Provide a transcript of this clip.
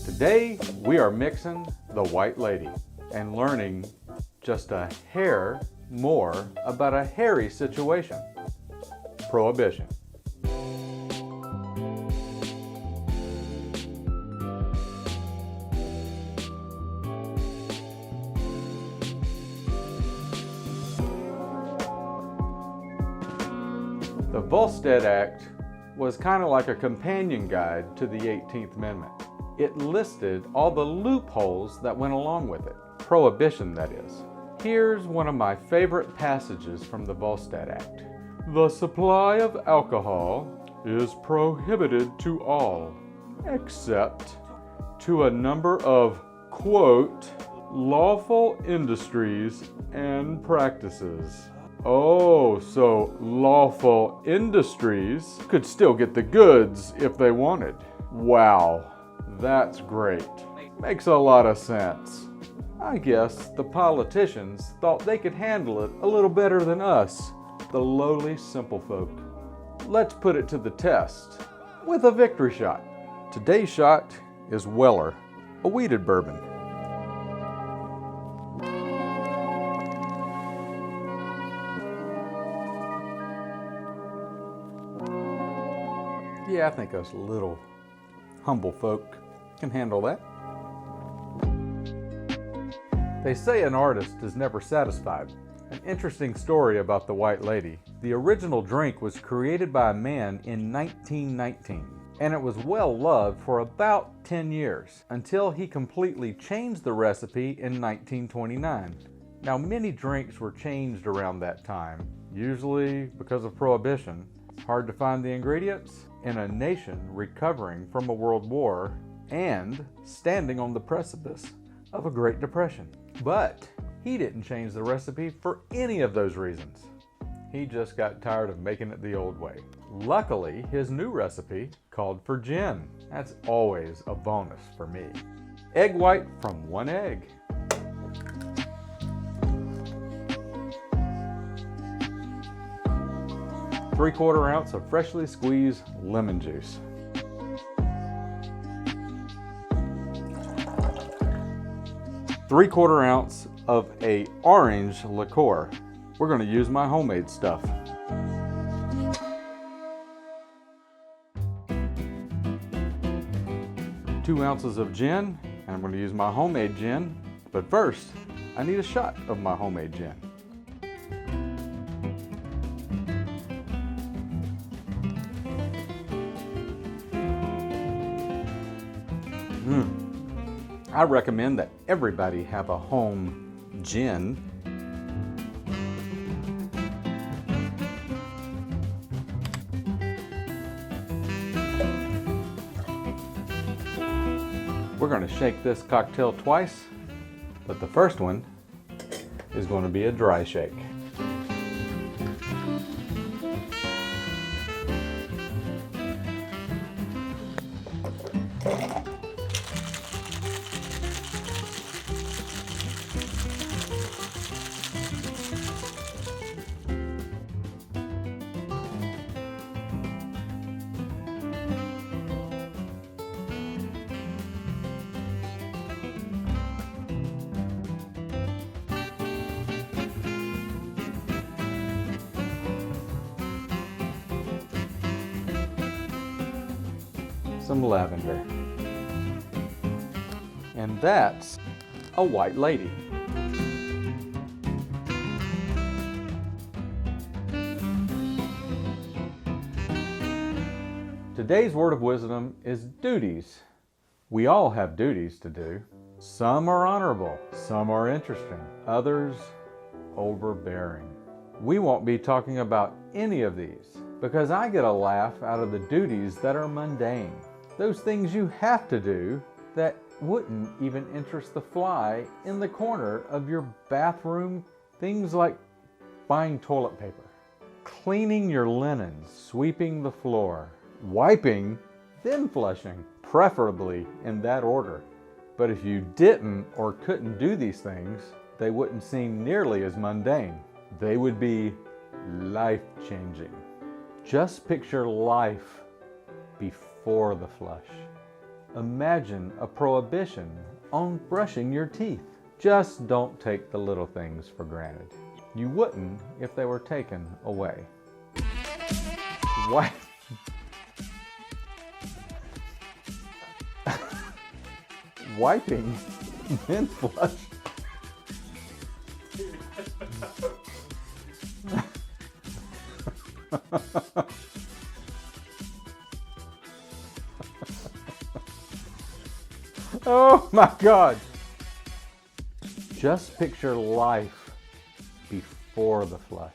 Today, we are mixing the White Lady and learning just a hair more about a hairy situation. Prohibition. The Volstead Act was kind of like a companion guide to the 18th Amendment. It listed all the loopholes that went along with it. Prohibition, that is. Here's one of my favorite passages from the Volstead Act. The supply of alcohol is prohibited to all, except to a number of, quote, lawful industries and practices. Oh, so lawful industries could still get the goods if they wanted. Wow, that's great. Makes a lot of sense. I guess the politicians thought they could handle it a little better than us, the lowly simple folk. Let's put it to the test with a victory shot. Today's shot is Weller, a wheated bourbon. Yeah, I think us little humble folk can handle that. They say an artist is never satisfied. An interesting story about the White Lady. The original drink was created by a man in 1919, and it was well loved for about 10 years, until he completely changed the recipe in 1929. Now, many drinks were changed around that time, usually because of Prohibition. Hard to find the ingredients? In a nation recovering from a world war and standing on the precipice of a Great Depression. But he didn't change the recipe for any of those reasons. He just got tired of making it the old way. Luckily, his new recipe called for gin. That's always a bonus for me. Egg white from 1 egg. Three-quarter ounce of freshly squeezed lemon juice. Three-quarter ounce of a orange liqueur. We're going to use my homemade stuff. Two ounces of gin, and I'm going to use my homemade gin. But first, I need a shot of my homemade gin. I recommend that everybody have a home gin. We're going to shake this cocktail twice, but the first one is going to be a dry shake. Some lavender. And that's a White Lady. Today's word of wisdom is duties. We all have duties to do. Some are honorable, some are interesting, others overbearing. We won't be talking about any of these because I get a laugh out of the duties that are mundane. Those things you have to do that wouldn't even interest the fly in the corner of your bathroom. Things like buying toilet paper, cleaning your linens, sweeping the floor, wiping, then flushing, preferably in that order. But if you didn't or couldn't do these things, they wouldn't seem nearly as mundane. They would be life-changing. Just picture life before the flush. Imagine a prohibition on brushing your teeth. Just don't take the little things for granted. You wouldn't if they were taken away. Why? Wiping, then flush. Oh my God. Just picture life before the flush.